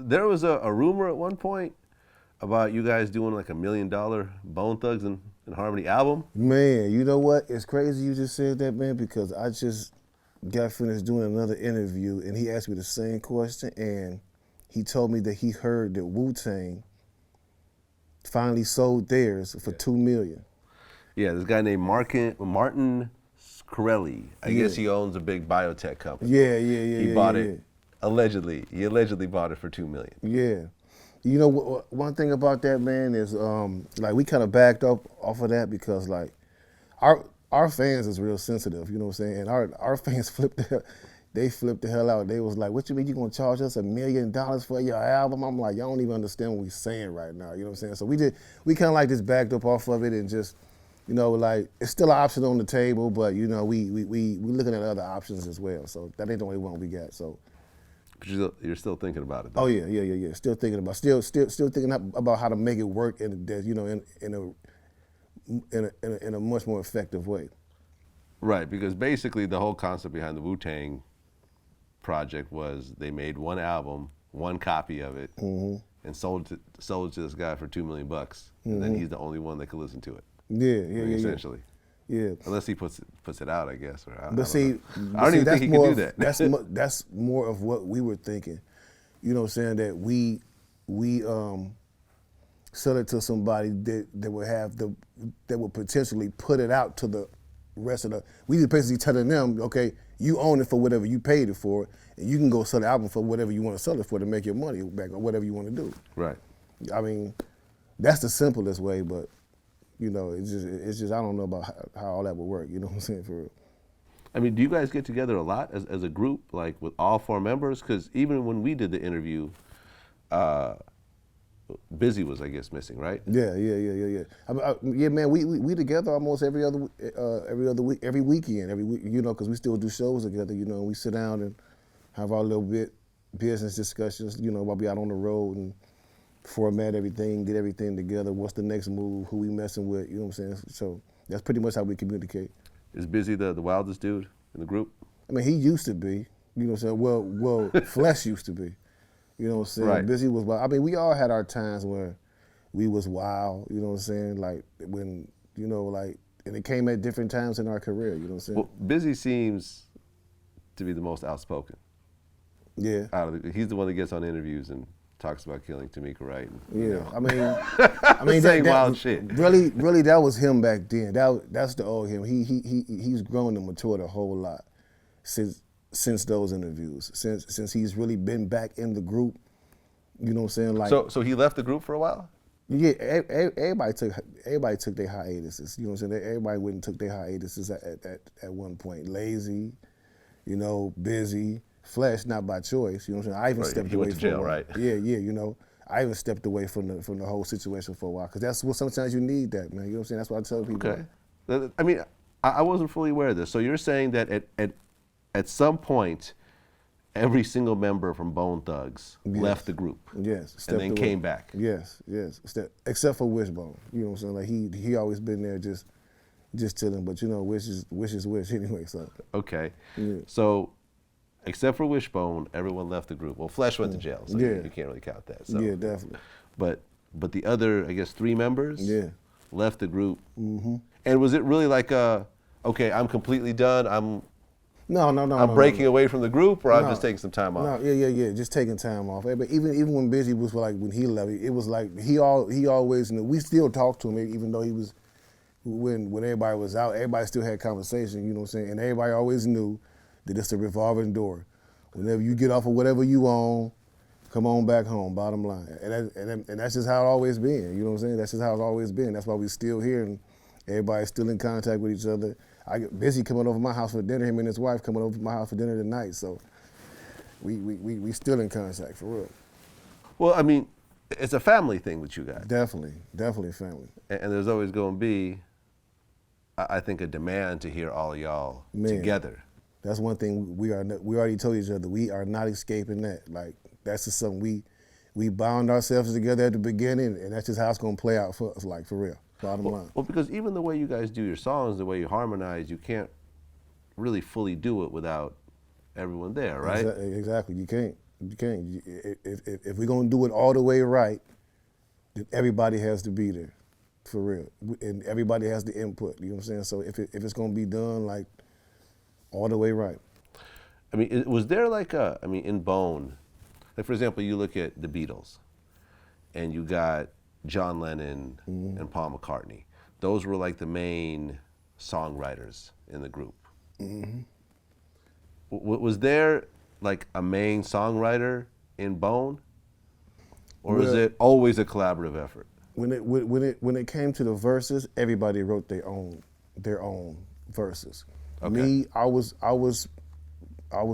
there was a rumor at one point about you guys doing like $1 million Bone Thugs and Harmony album. Man, you know what? It's crazy you just said that, man, because I just got finished doing another interview and he asked me the same question and he told me that he heard that Wu-Tang finally sold theirs for $2 million. Yeah, this guy named Martin Shkreli. I guess he owns a big biotech company. He bought it allegedly. He allegedly bought it for $2 million. Yeah. You know, one thing about that, man, is like we kind of backed up off of that because like our fans is real sensitive, you know what I'm saying? And our fans flipped the hell out. They was like, what you mean you gonna charge us $1 million for your album? I'm like, y'all don't even understand what we're saying right now, you know what I'm saying? So we kind of like just backed up off of it and just, you know, like it's still an option on the table, but you know, we looking at other options as well. So that ain't the only one we got, so. But you're still thinking about it, though. Oh yeah. Still thinking about, still thinking about how to make it work in, you know, in a much more effective way. Right, because basically the whole concept behind the Wu-Tang project was they made one album, one copy of it, and sold it to this guy for $2 million, and then he's the only one that could listen to it. Essentially. Yeah. Unless he puts it out, I guess. Or I don't see, know. I don't even think he can do that. That's more of what we were thinking. You know what I'm saying? That we sell it to somebody that would potentially put it out to the rest of the. We just basically telling them, okay, you own it for whatever you paid it for, and you can go sell the album for whatever you want to sell it for to make your money back or whatever you want to do. Right. I mean, that's the simplest way, but. You know, it's just I don't know about how all that would work. You know what I'm saying, for real. I mean, do you guys get together a lot as a group, like with all 4 members? Because even when we did the interview, Busy was, I guess, missing, right? Yeah. Yeah, man. We together almost every other week, every weekend, you know, because we still do shows together. You know, we sit down and have our little business discussions. You know, while we out on the road and. Format everything, get everything together, what's the next move, who we messing with, you know what I'm saying? So that's pretty much how we communicate. Is Busy the wildest dude in the group? I mean, he used to be, you know what I'm saying? Well, Flesh used to be, you know what I'm saying? Right. Busy was wild. I mean, we all had our times where we was wild, you know what I'm saying? Like when, you know, like, and it came at different times in our career, you know what I'm saying? Well, Busy seems to be the most outspoken. Yeah. He's the one that gets on interviews and talks about killing Tamika Wright. Yeah, you know. I mean, saying wild shit. Really, that was him back then. That's the old him. He's grown and matured a whole lot since those interviews. Since he's really been back in the group. You know what I'm saying? Like, so he left the group for a while. Yeah, everybody took their hiatuses. You know what I'm saying? Everybody went and took their hiatuses at one point. Lazy, you know, Busy. Flesh, not by choice, you know what I'm saying? I even stepped away from jail, right? Yeah, you know. I even stepped away from the whole situation for a while because that's what sometimes you need that, man. You know what I'm saying? That's what I tell people. Okay. I mean, I wasn't fully aware of this. So you're saying that at some point, every single member from Bone Thugs left the group. Yes. And then came back. Yes. Except for Wishbone. You know what I'm saying? Like he always been there just chilling, but you know, wish is wish anyway. So. Okay. Yeah. So. Except for Wishbone, everyone left the group. Well, Flesh went to jail, so you can't really count that. So. Yeah, definitely. But the other, I guess, 3 members left the group. Mm-hmm. And was it really like okay, I'm completely done, I'm breaking away from the group, or I'm just taking some time off? No, yeah, just taking time off. But even when Busy was like, when he left, it was like he always knew. We still talked to him, even though he was, when everybody was out, everybody still had conversation, you know what I'm saying? And everybody always knew that it's a revolving door. Whenever you get off of whatever you own, come on back home, bottom line. And that's just how it always been, you know what I'm saying? That's just how it's always been. That's why we still here and everybody's still in contact with each other. I get Busy coming over my house for dinner, him and his wife coming over to my house for dinner tonight, so we still in contact, for real. Well, I mean, it's a family thing with you guys. Definitely family. And there's always going to be, I think, a demand to hear all of y'all together. That's one thing we already told each other, we are not escaping that. Like, that's just something we bound ourselves together at the beginning, and that's just how it's gonna play out for us, like, for real, bottom line. Well, because even the way you guys do your songs, the way you harmonize, you can't really fully do it without everyone there, right? Exactly, you can't. You can't. If we're gonna do it all the way right, then everybody has to be there, for real, and everybody has the input. You know what I'm saying? So if it's gonna be done like all the way right. I mean, was there like in Bone, like for example, you look at the Beatles, and you got John Lennon and Paul McCartney. Those were like the main songwriters in the group. Was there like a main songwriter in Bone, or was it always a collaborative effort? When it came to the verses, everybody wrote their own verses. Okay. Me, I was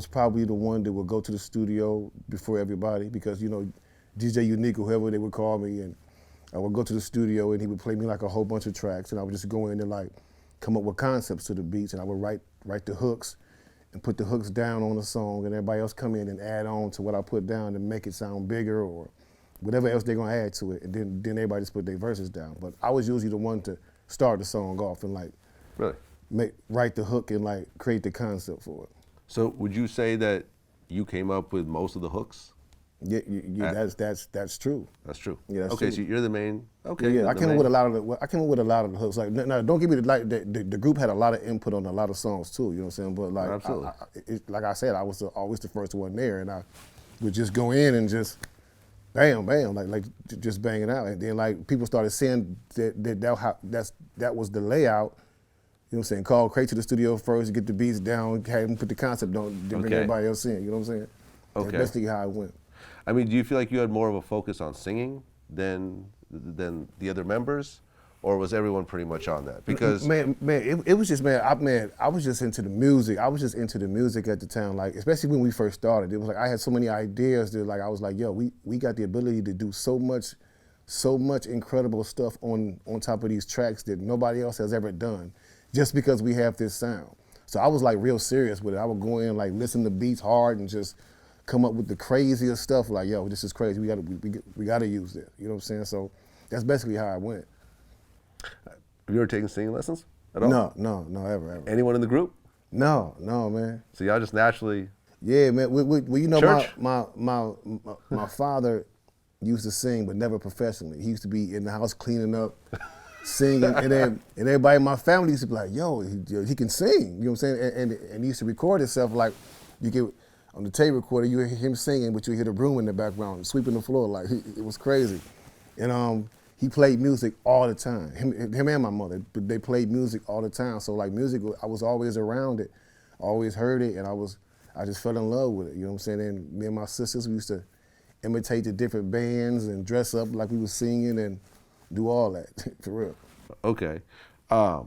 probably the one that would go to the studio before everybody, because DJ Unique or whoever they would call me, and I would go to the studio and he would play me like a whole bunch of tracks, and I would just go in and like come up with concepts to the beats, and I would write the hooks and put the hooks down on the song, and everybody else come in and add on to what I put down to make it sound bigger or whatever else they're gonna add to it, and then everybody just put their verses down. But I was usually the one to start the song off and like write the hook and like create the concept for it. So would you say that you came up with most of the hooks? Yeah, that's true. That's true. Yeah, that's okay, true. so you're the main. Okay. Yeah, I came up with a lot of the hooks. Like, no, don't give me the group had a lot of input on a lot of songs too. You know what I'm saying? But like, absolutely. Like I said, I was always the first one there, and I would just go in and just bam, bam, like just bang it out. And then like people started saying that was the layout. You know what I'm saying? Call Cray to the studio first, get the beats down, have him put the concept on, then bring everybody else in. You know what I'm saying? Okay. That's basically how it went. I mean, do you feel like you had more of a focus on singing than the other members, or was everyone pretty much on that? Because it was just I was just into the music. I was just into the music at the time, like especially when we first started. It was like I had so many ideas that like I was like, yo, we got the ability to do so much incredible stuff on top of these tracks that nobody else has ever done, just because we have this sound. So I was like real serious with it. I would go in like listen to beats hard and just come up with the craziest stuff, like, yo, this is crazy, we gotta use it. You know what I'm saying? So that's basically how I went. Have you ever taken singing lessons at all? No, ever. Anyone in the group? No, man. So y'all just naturally? Yeah, man. Well, you know, Church? my father used to sing, but never professionally. He used to be in the house cleaning up, singing, and everybody in my family used to be like, yo, he can sing. You know what I'm saying? And he used to record himself like you get. On the tape recorder, you hear him singing, but you hear the broom in the background, sweeping the floor. Like, it was crazy. And he played music all the time. Him and my mother, they played music all the time. So like music, I was always around it, always heard it, and I just fell in love with it. You know what I'm saying? And me and my sisters, we used to imitate the different bands and dress up like we was singing and do all that, for real. Okay. I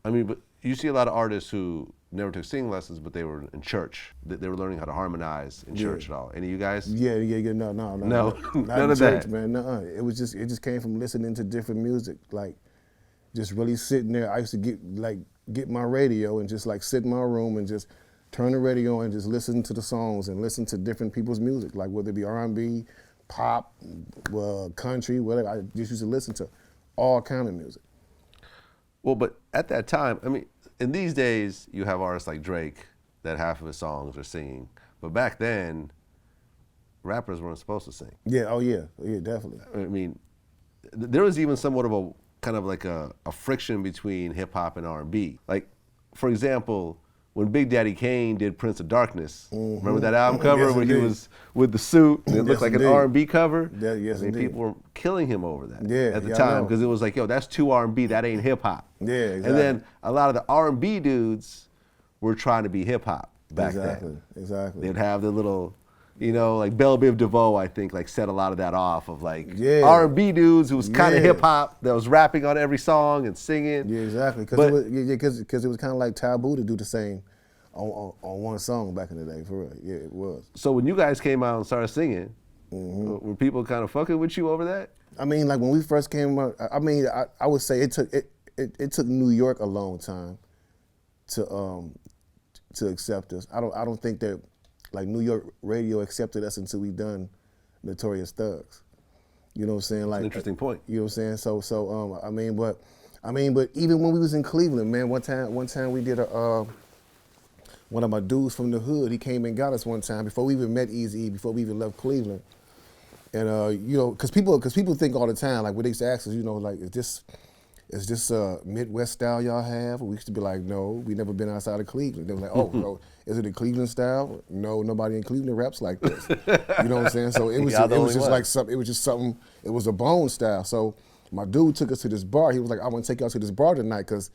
mean, but you see a lot of artists who never took singing lessons, but they were in church. They were learning how to harmonize in church at all. Any of you guys? Yeah. No. None Not of church, that, man. No, it just came from listening to different music, like just really sitting there. I used to get my radio and just like sit in my room and just turn the radio and just listen to the songs and listen to different people's music, like whether it be R&B, pop, country, whatever. I just used to listen to all kind of music. Well, but at that time, I mean, in these days, you have artists like Drake that half of his songs are singing. But back then, rappers weren't supposed to sing. Yeah, yeah, definitely. I mean, there was even somewhat of a kind of like a friction between hip hop and R&B. Like, for example, when Big Daddy Kane did Prince of Darkness, remember that album cover where he was with the suit and it looked like an R&B cover? Yes, I mean, people were killing him over that at the I time know. because it was like, yo, that's too R&B, that ain't hip hop. Yeah, exactly. And then a lot of the R&B dudes were trying to be hip hop back then. Exactly. They'd have the little, you know, like Belle Biv DeVoe, I think, like set a lot of that off of like R&B dudes who was kind of hip hop that was rapping on every song and singing. Yeah, exactly. Because it was kind of like taboo to do the same on one song back in the day, for real. Yeah, it was. So when you guys came out and started singing, were people kind of fucking with you over that? I mean, like when we first came out, I mean, I would say it took New York a long time to accept us. I don't think that like New York radio accepted us until we done Notorious Thugs. You know what I'm saying? Like, an interesting point. You know what I'm saying? So I mean, but even when we was in Cleveland, man, one time we did one of my dudes from the hood, he came and got us one time before we even met Eazy-E, before we even left Cleveland. And you know, cause people think all the time, like when they used to ask us, you know, like is this Midwest style y'all have? We used to be like, no, we never been outside of Cleveland. They were like, oh, no, is it a Cleveland style? No, nobody in Cleveland raps like this. You know what I'm saying? So it was just like something. It was just something. It was a Bone style. So my dude took us to this bar. He was like, I want to take y'all to this bar tonight because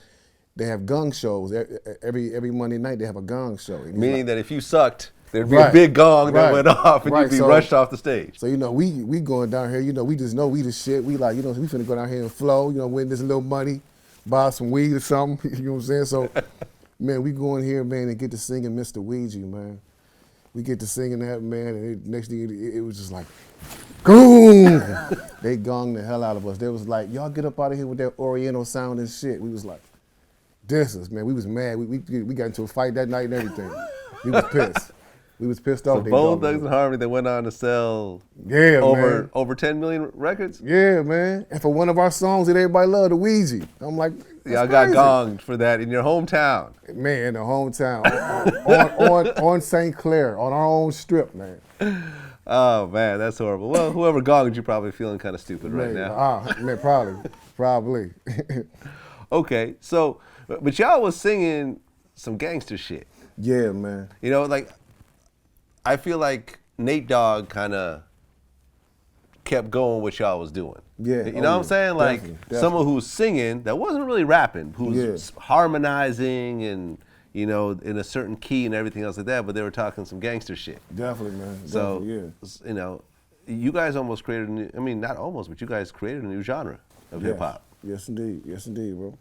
they have gong shows. Every Monday night they have a gong show. Meaning like, that if you sucked, there'd be a big gong that went off and you'd be rushed off the stage. So, you know, we going down here, you know, we just know we the shit. We like, you know, we finna go down here and flow, you know, win this little money, buy some weed or something, you know what I'm saying? So, man, we go in here, man, and get to singing Mr. Ouija, man. We get to singing that, man, and next thing, it was just like, boom! They gonged the hell out of us. They was like, y'all get up out of here with that Oriental sound and shit. We was like, this is, man, we was mad. We got into a fight that night and everything. We was pissed. We was pissed off. So Bone Thugs-n-Harmony, they went on to sell over 10 million records? Yeah, man. And for one of our songs that everybody loved, the Ouija. I'm like, y'all got gonged for that in your hometown. Man, in the hometown. on St. Clair, on our own strip, man. Oh, man, that's horrible. Well, whoever gonged you probably feeling kind of stupid right now. Man, probably. Okay, so, but y'all was singing some gangster shit. Yeah, man. You know, like, I feel like Nate Dogg kind of kept going what y'all was doing. Yeah. You know what I'm saying? Like, definitely. Someone who's singing that wasn't really rapping, who's harmonizing and, you know, in a certain key and everything else like that, but they were talking some gangster shit. Definitely, man. So, yeah. You know, you guys almost created a new, I mean, not almost, but you guys created a new genre of hip-hop. Yes, indeed. Yes, indeed, bro.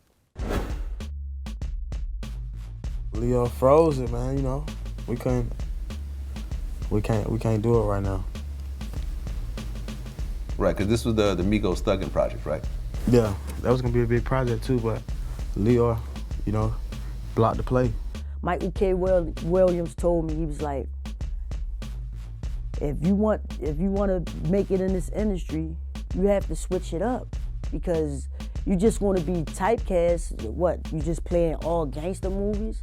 Leo froze it, man, you know. We can't do it right now. Right, because this was the Migos Thuggin' project, right? Yeah, that was gonna be a big project too, but Leo, you know, blocked the play. Michael K. Williams told me, he was like, if you want to make it in this industry, you have to switch it up, because you just want to be typecast. What, you just playing all gangster movies?